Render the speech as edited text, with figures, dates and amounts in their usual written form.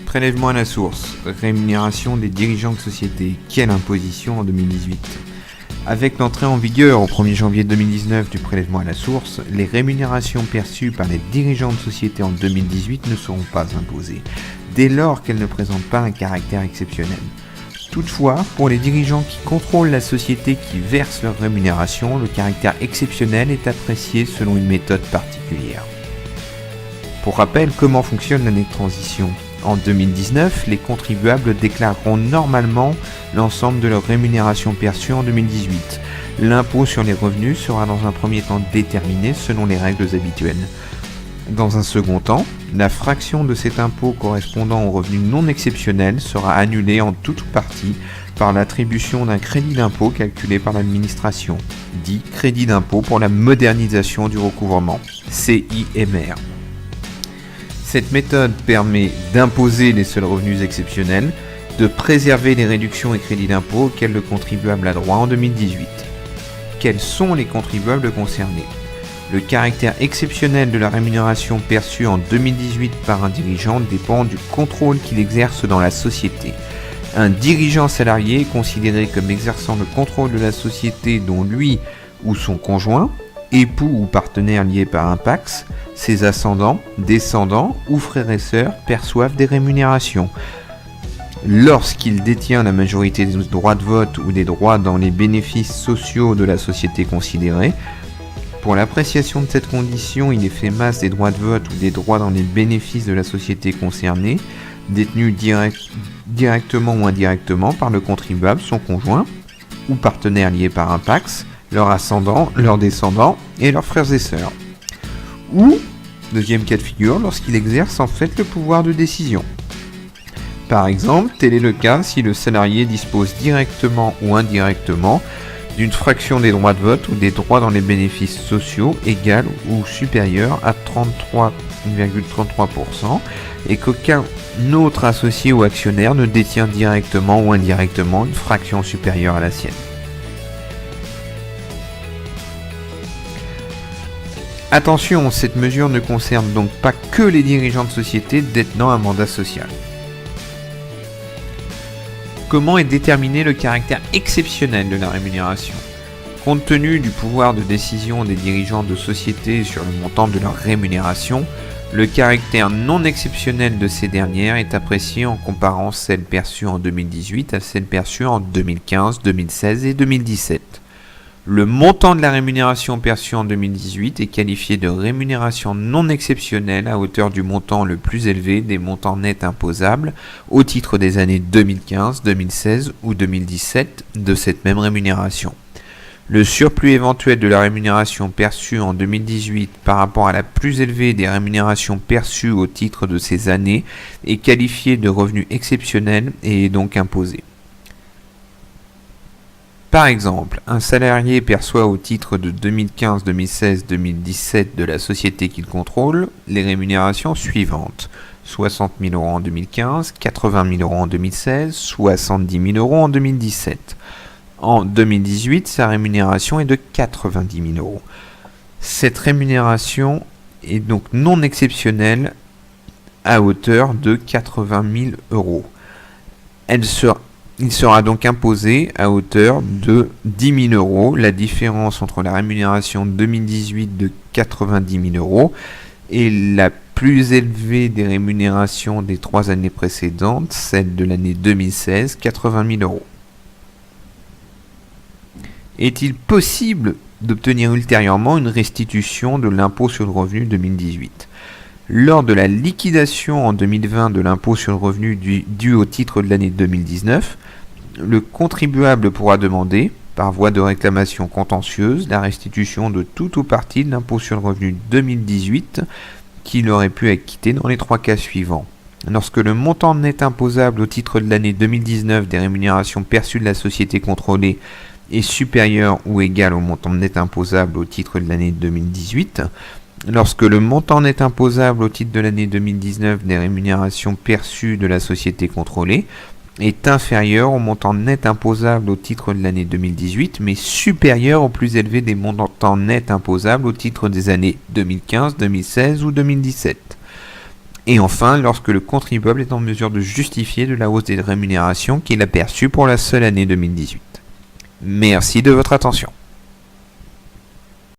Prélèvement à la source, rémunération des dirigeants de société, quelle imposition en 2018 ? Avec l'entrée en vigueur au 1er janvier 2019 du prélèvement à la source, les rémunérations perçues par les dirigeants de société en 2018 ne seront pas imposées, dès lors qu'elles ne présentent pas un caractère exceptionnel. Toutefois, pour les dirigeants qui contrôlent la société qui verse leur rémunération, le caractère exceptionnel est apprécié selon une méthode particulière. Pour rappel, comment fonctionne l'année de transition ? En 2019, les contribuables déclareront normalement l'ensemble de leur rémunération perçue en 2018. L'impôt sur les revenus sera dans un premier temps déterminé selon les règles habituelles. Dans un second temps, la fraction de cet impôt correspondant aux revenus non exceptionnels sera annulée en tout ou partie par l'attribution d'un crédit d'impôt calculé par l'administration, dit crédit d'impôt pour la modernisation du recouvrement, CIMR. Cette méthode permet d'imposer les seuls revenus exceptionnels, de préserver les réductions et crédits d'impôt auxquels le contribuable a droit en 2018. Quels sont les contribuables concernés ? Le caractère exceptionnel de la rémunération perçue en 2018 par un dirigeant dépend du contrôle qu'il exerce dans la société. Un dirigeant salarié est considéré comme exerçant le contrôle de la société dont lui ou son conjoint, époux ou partenaire lié par un PACS, ses ascendants, descendants ou frères et sœurs perçoivent des rémunérations. Lorsqu'il détient la majorité des droits de vote ou des droits dans les bénéfices sociaux de la société considérée, pour l'appréciation de cette condition, il est fait masse des droits de vote ou des droits dans les bénéfices de la société concernée, détenus directement ou indirectement par le contribuable, son conjoint, ou partenaire lié par un PACS, leurs ascendants, leurs descendants et leurs frères et sœurs. Ou, deuxième cas de figure, lorsqu'il exerce en fait le pouvoir de décision. Par exemple, tel est le cas si le salarié dispose directement ou indirectement d'une fraction des droits de vote ou des droits dans les bénéfices sociaux égale ou supérieure à 33,33% et qu'aucun autre associé ou actionnaire ne détient directement ou indirectement une fraction supérieure à la sienne. Attention, cette mesure ne concerne donc pas que les dirigeants de société détenant un mandat social. Comment est déterminé le caractère exceptionnel de la rémunération ? Compte tenu du pouvoir de décision des dirigeants de société sur le montant de leur rémunération, le caractère non exceptionnel de ces dernières est apprécié en comparant celles perçues en 2018 à celles perçues en 2015, 2016 et 2017. Le montant de la rémunération perçue en 2018 est qualifié de rémunération non exceptionnelle à hauteur du montant le plus élevé des montants nets imposables au titre des années 2015, 2016 ou 2017 de cette même rémunération. Le surplus éventuel de la rémunération perçue en 2018 par rapport à la plus élevée des rémunérations perçues au titre de ces années est qualifié de revenu exceptionnel et est donc imposé. Par exemple, un salarié perçoit au titre de 2015, 2016, 2017 de la société qu'il contrôle les rémunérations suivantes. 60 000 € en 2015, 80 000 € en 2016, 70 000 € en 2017. En 2018, sa rémunération est de 90 000 €. Cette rémunération est donc non exceptionnelle à hauteur de 80 000 €. Il sera donc imposé à hauteur de 10 000 €, la différence entre la rémunération 2018 de 90 000 € et la plus élevée des rémunérations des 3 années précédentes, celle de l'année 2016, 80 000 €. Est-il possible d'obtenir ultérieurement une restitution de l'impôt sur le revenu 2018 ? Lors de la liquidation en 2020 de l'impôt sur le revenu dû au titre de l'année 2019, le contribuable pourra demander, par voie de réclamation contentieuse, la restitution de tout ou partie de l'impôt sur le revenu 2018 qu'il aurait pu acquitter dans les 3 cas suivants. Lorsque le montant net imposable au titre de l'année 2019 des rémunérations perçues de la société contrôlée est supérieur ou égal au montant net imposable au titre de l'année 2018, lorsque le montant net imposable au titre de l'année 2019 des rémunérations perçues de la société contrôlée est inférieur au montant net imposable au titre de l'année 2018, mais supérieur au plus élevé des montants nets imposables au titre des années 2015, 2016 ou 2017. Et enfin, lorsque le contribuable est en mesure de justifier de la hausse des rémunérations qu'il a perçues pour la seule année 2018. Merci de votre attention.